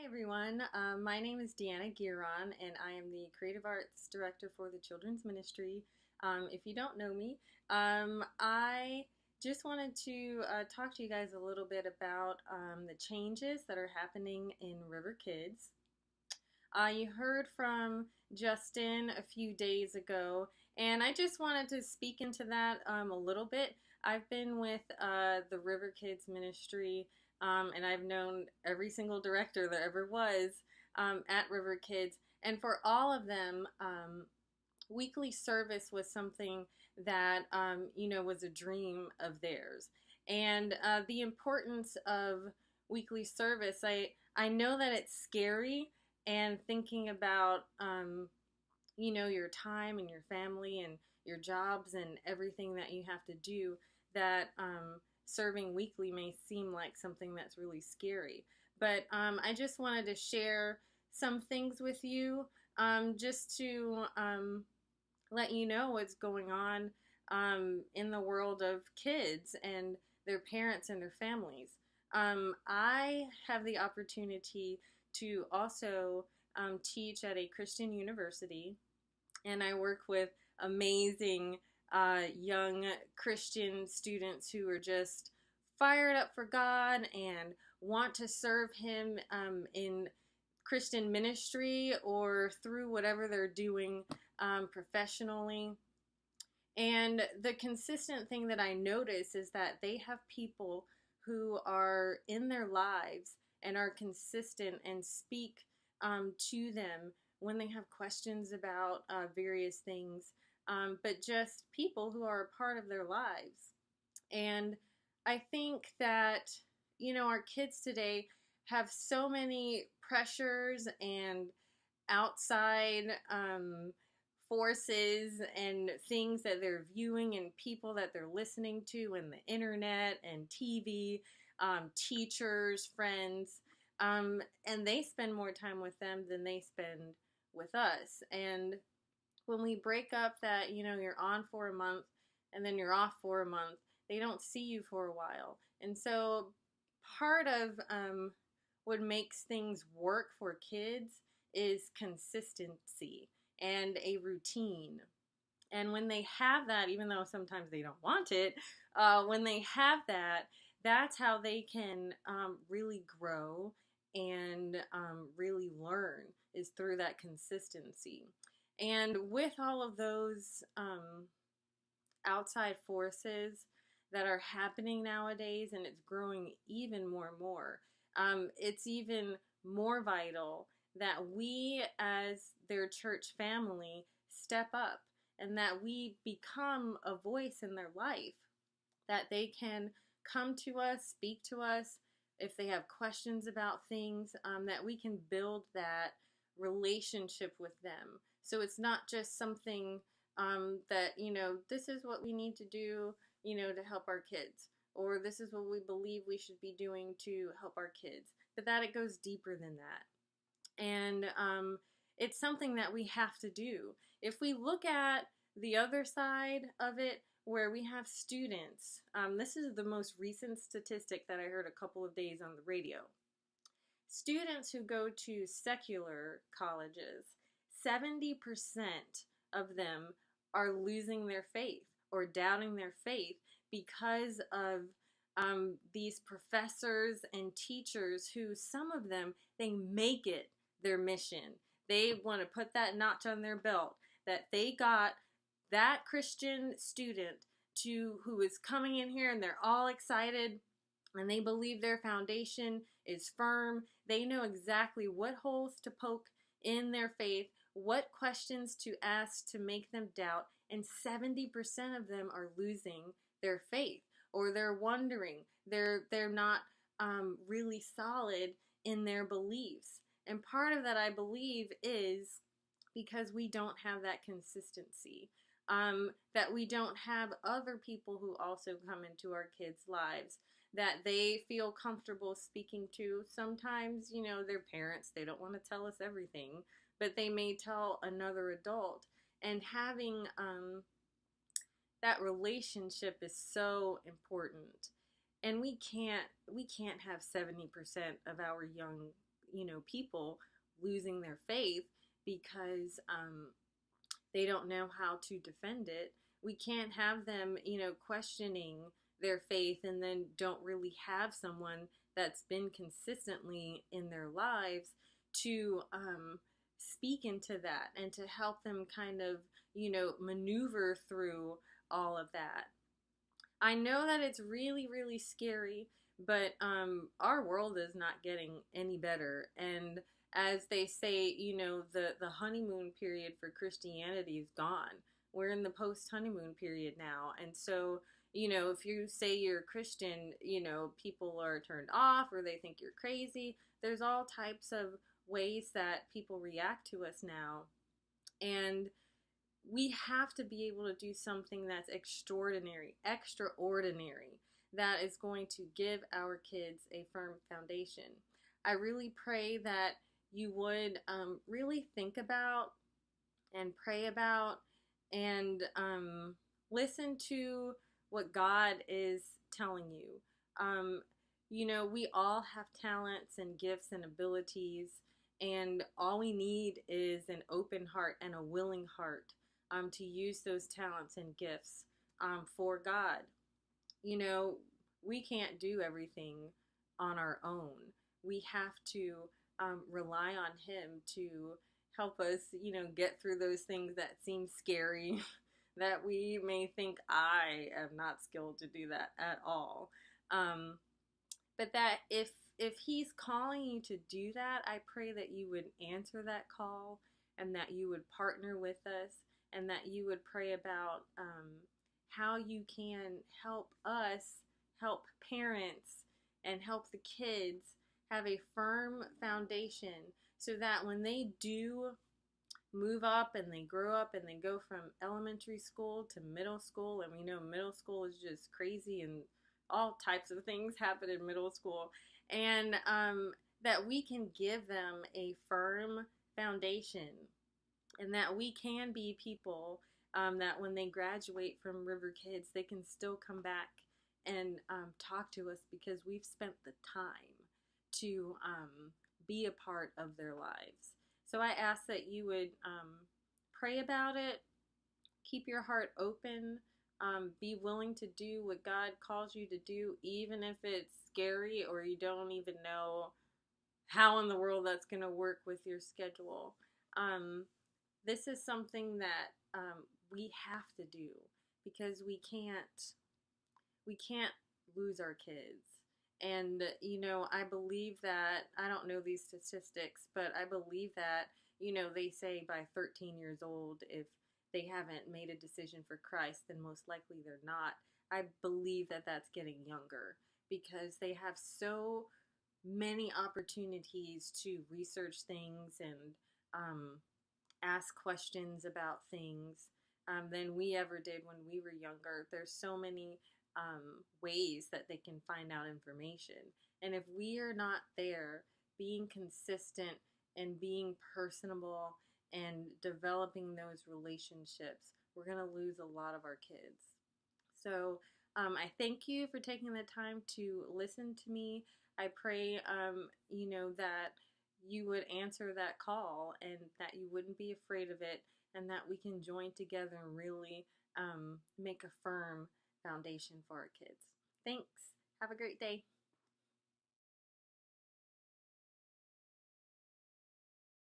Everyone. My name is Deanna Giron, and I am the Creative Arts Director for the Children's Ministry. If you don't know me, I just wanted to talk to you guys a little bit about the changes that are happening in River Kids. You heard from Justin a few days ago, and I just wanted to speak into that a little bit. I've been with the River Kids Ministry, and I've known every single director there ever was at River Kids, and for all of them, weekly service was something that was a dream of theirs, and the importance of weekly service. I know that it's scary, and thinking about your time and your family and your jobs and everything that you have to do, that serving weekly may seem like something that's really scary. But I just wanted to share some things with you, just to let you know what's going on in the world of kids and their parents and their families. I have the opportunity to also teach at a Christian university, and I work with amazing young Christian students who are just fired up for God and want to serve Him in Christian ministry or through whatever they're doing professionally. And the consistent thing that I notice is that they have people who are in their lives and are consistent and speak to them when they have questions about various things, but just people who are a part of their lives. And I think that, our kids today have so many pressures and outside forces and things that they're viewing and people that they're listening to and the internet and TV, teachers, friends, and they spend more time with them than they spend with us. And when we break up that, you're on for a month and then you're off for a month, they don't see you for a while. And so part of what makes things work for kids is consistency and a routine. And when they have that, even though sometimes they don't want it, when they have that, that's how they can really grow and really learn, is through that consistency. And with all of those outside forces that are happening nowadays, and it's growing even more and more, it's even more vital that we as their church family step up and that we become a voice in their life, that they can come to us, speak to us if they have questions about things, that we can build that relationship with them. So it's not just something that, this is what we need to do, to help our kids, or this is what we believe we should be doing to help our kids, but that it goes deeper than that. And it's something that we have to do. If we look at the other side of it, where we have students, this is the most recent statistic that I heard a couple of days on the radio. Students who go to secular colleges, 70% of them are losing their faith or doubting their faith because of these professors and teachers who, some of them, they make it their mission. They want to put that notch on their belt that they got that Christian student who is coming in here, and they're all excited and they believe their foundation is firm. They know exactly what holes to poke in their faith, what questions to ask to make them doubt, and 70% of them are losing their faith, or they're wondering. They're not really solid in their beliefs. And part of that, I believe, is because we don't have that consistency, that we don't have other people who also come into our kids' lives that they feel comfortable speaking to. Sometimes, their parents, they don't want to tell us everything, but they may tell another adult. And having that relationship is so important. And we can't have 70% of our young people losing their faith because they don't know how to defend it. We can't have them, questioning their faith and then don't really have someone that's been consistently in their lives to speak into that and to help them kind of, maneuver through all of that. I know that it's really, really scary, but our world is not getting any better. And as they say, the honeymoon period for Christianity is gone. We're in the post honeymoon period now. And so, if you say you're a Christian, people are turned off or they think you're crazy. There's all types of ways that people react to us now. And we have to be able to do something that's extraordinary, that is going to give our kids a firm foundation. I really pray that you would really think about and pray about and listen to what God is telling you. We all have talents and gifts and abilities, and all we need is an open heart and a willing heart to use those talents and gifts for God. We can't do everything on our own. We have to rely on Him to help us, get through those things that seem scary, that we may think I am not skilled to do that at all. But that if He's calling you to do that, I pray that you would answer that call and that you would partner with us and that you would pray about how you can help us, help parents, and help the kids have a firm foundation so that when they do move up and they grow up and they go from elementary school to middle school, and we know middle school is just crazy and all types of things happen in middle school, and that we can give them a firm foundation and that we can be people that when they graduate from River Kids, they can still come back and talk to us because we've spent the time to be a part of their lives. So I ask that you would pray about it, keep your heart open, be willing to do what God calls you to do, even if it's scary or you don't even know how in the world that's going to work with your schedule. This is something that we have to do because we can't lose our kids. And, I believe that, I don't know these statistics, but I believe that, they say by 13 years old, if they haven't made a decision for Christ, then most likely they're not. I believe that that's getting younger because they have so many opportunities to research things and ask questions about things than we ever did when we were younger. There's so many ways that they can find out information. And if we are not there being consistent and being personable and developing those relationships, we're going to lose a lot of our kids. So I thank you for taking the time to listen to me. I pray, that you would answer that call and that you wouldn't be afraid of it and that we can join together and really make a firm foundation for our kids. Thanks. Have a great day.